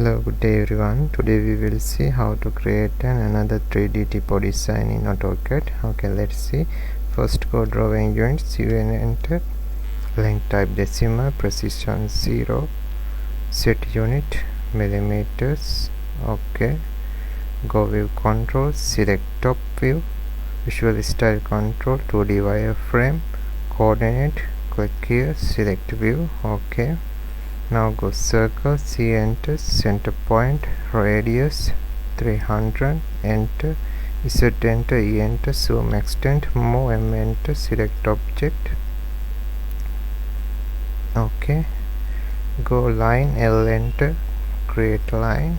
Hello, good day everyone. Today we will see how to create another 3D Teapoy design in AutoCAD. Okay, let's see. First, go drawing units, you enter length type decimal, precision 0, set unit millimeters. Okay, go view control, select top view, visual style control, 2D wireframe, coordinate, click here, select view. Okay, now go circle, C, enter, center point, radius 300, enter, Z, enter, E, enter, zoom, extend, move, M, enter, select object. Okay, go line, L, enter, create line,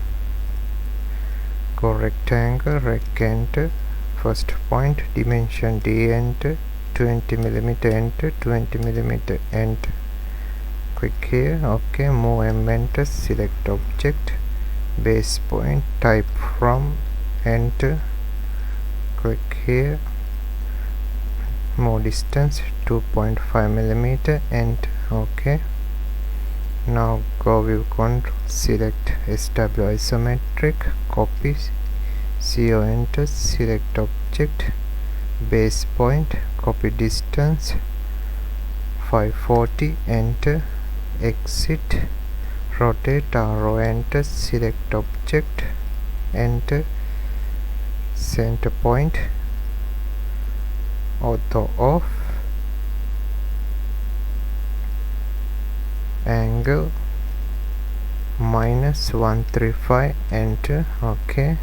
go rectangle, rec, enter, first point, dimension D, enter, 20 mm, enter, 20 mm, enter. Click here. Okay, move M, enter, select object, base point, type from, enter, click here, move distance 2.5 mm, enter. Okay, now go view control, select SW isometric, copy, CO, enter, select object, base point, copy distance 540, enter, exit, rotate, arrow, enter, select object, enter, center point, auto off, angle -135, enter. Okay,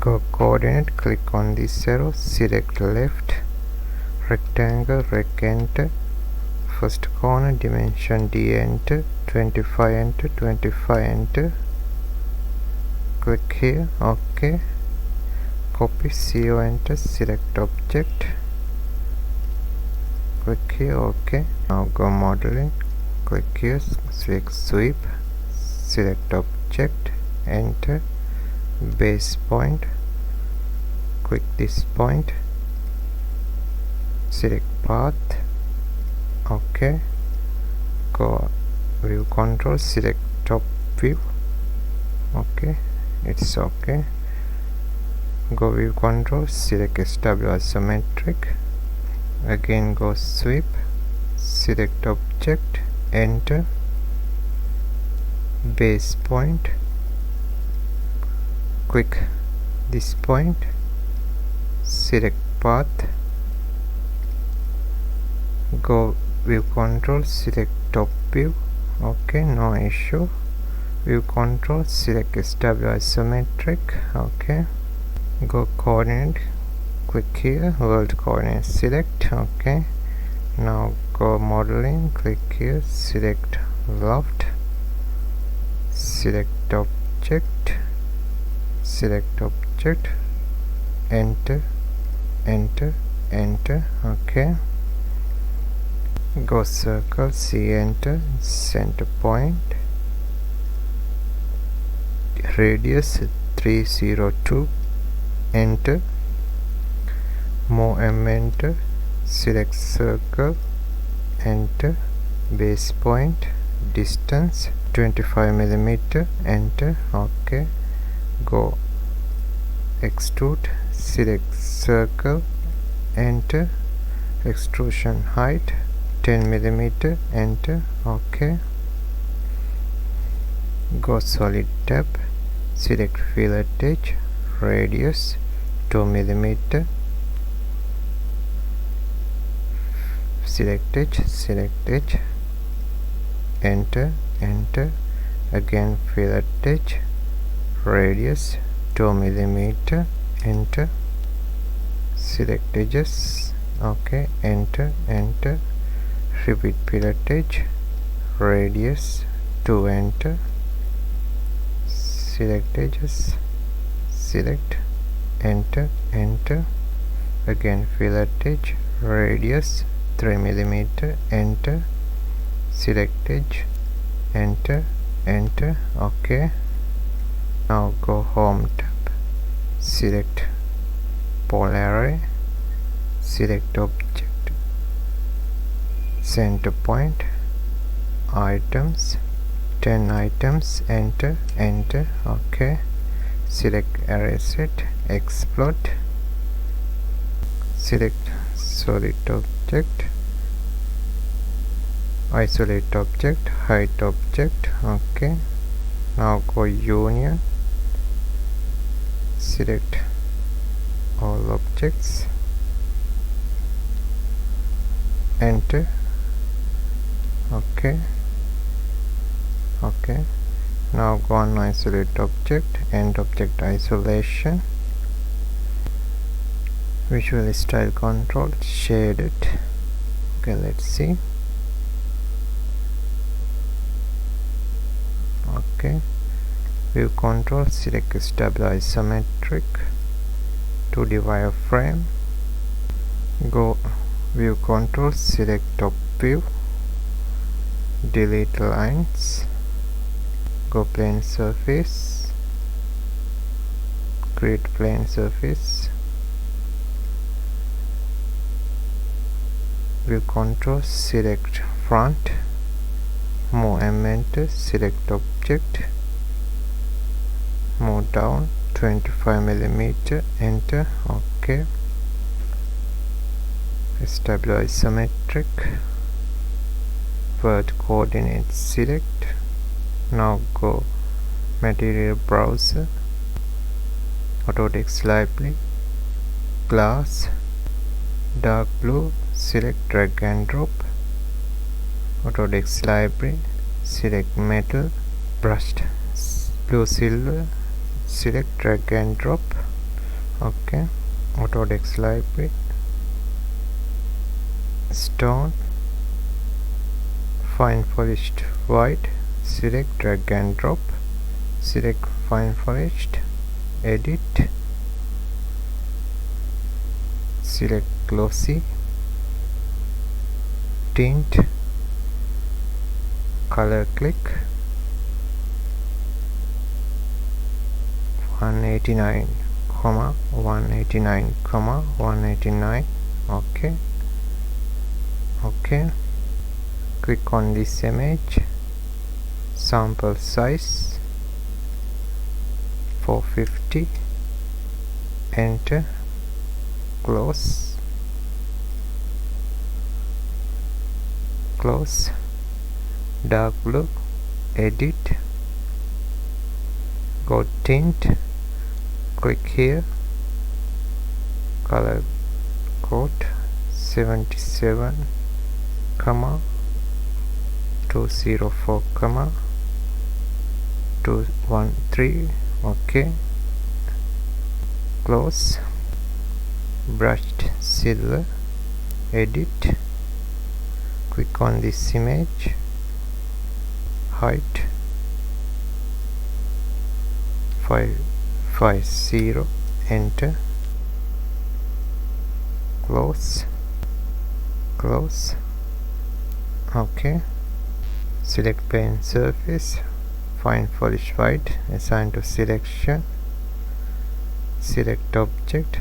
go coordinate, click on this arrow, select left, rectangle, rec, enter, first corner, dimension D, enter, 25, enter, 25, enter, click here. Okay, copy, CO, enter, select object, click here. Okay, now go modeling, click here, select sweep, select object, enter, base point, click this point, select path. Okay, go view control, select top view. Okay, it's okay. Go view control, select SW isometric, again go sweep, select object, enter, base point, click this point, select path, go view control, select top view. Okay, no issue. View control, select SW isometric. Okay, go coordinate, click here, world coordinate, select. Okay, now go modeling, click here, select loft, select object, select object, enter, enter, enter. Okay, go circle, C, enter, center point, radius 302, enter, move M, enter, select circle, enter, base point, distance 25 mm, enter. Okay, go extrude, select circle, enter, extrusion height 10 mm, enter. Okay, go solid tab, select fillet edge, radius 2 mm, select edge, enter, enter, again fillet edge, radius 2 mm, enter, select edges. Okay, enter, enter, repeat fillet edge, radius 2, enter, select edges, select, enter, enter, again fillet edge, radius 3 mm, enter, select edge, enter, enter. Okay, now go home tab, select polar array, select object, center point, items, 10 items, enter, enter. Okay, select array set, explode, select solid object, isolate object, hide object. Okay, now go union, select all objects, enter. Okay, okay, now go on isolate object, end object isolation, visual style control, shaded. Okay, let's see. Okay, view control, select stabilize symmetric, 2D wireframe, go view control, select top view, delete lines, go plane surface, create plane surface, view control, select front, move and enter, select object, move down 25mm, enter. Okay, stabilize symmetric, vert coordinate, select. Now go material browser, AutoCAD library, glass, dark blue, select drag and drop, AutoCAD library, select metal, brushed blue silver, select drag and drop. Okay, AutoCAD library, stone, fine polished white, select drag and drop, select fine polished, edit, select glossy, tint, color click, 189, 189, 189. Okay, okay, click on this image, sample size 450, enter, close, close, dark blue, edit, go tint, click here, color code 77, 204, 213. Okay, close, brushed silver, edit, click on this image, height 550, enter, close, close. Okay, select plane surface, fine polish white, assign to selection, select object,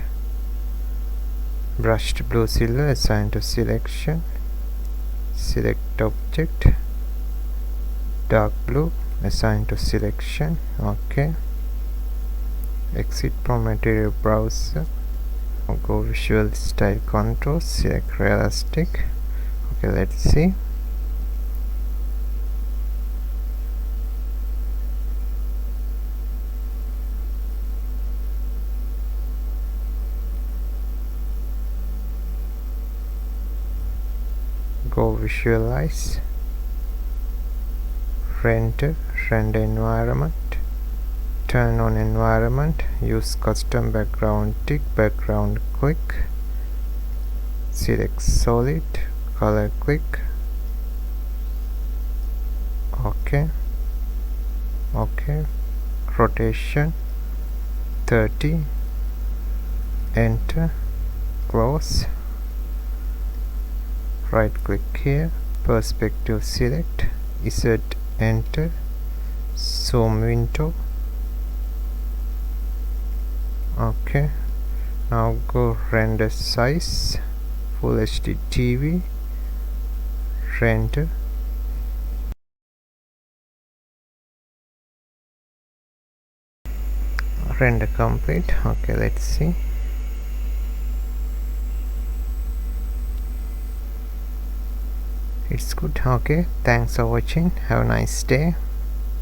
brushed blue silver, assign to selection, select object, dark blue, assign to selection. Okay, exit from material browser, go visual style control, select realistic. Okay, let's see. Go visualize, render environment, turn on environment, use custom background, tick background, click, select solid, color click. Okay, okay, rotation 30, enter, close, right click here, perspective select, insert, enter, zoom window. Okay, now go render size, full HD TV, render, render complete. Okay, let's see. It's good. Okay, thanks for watching. Have a nice day.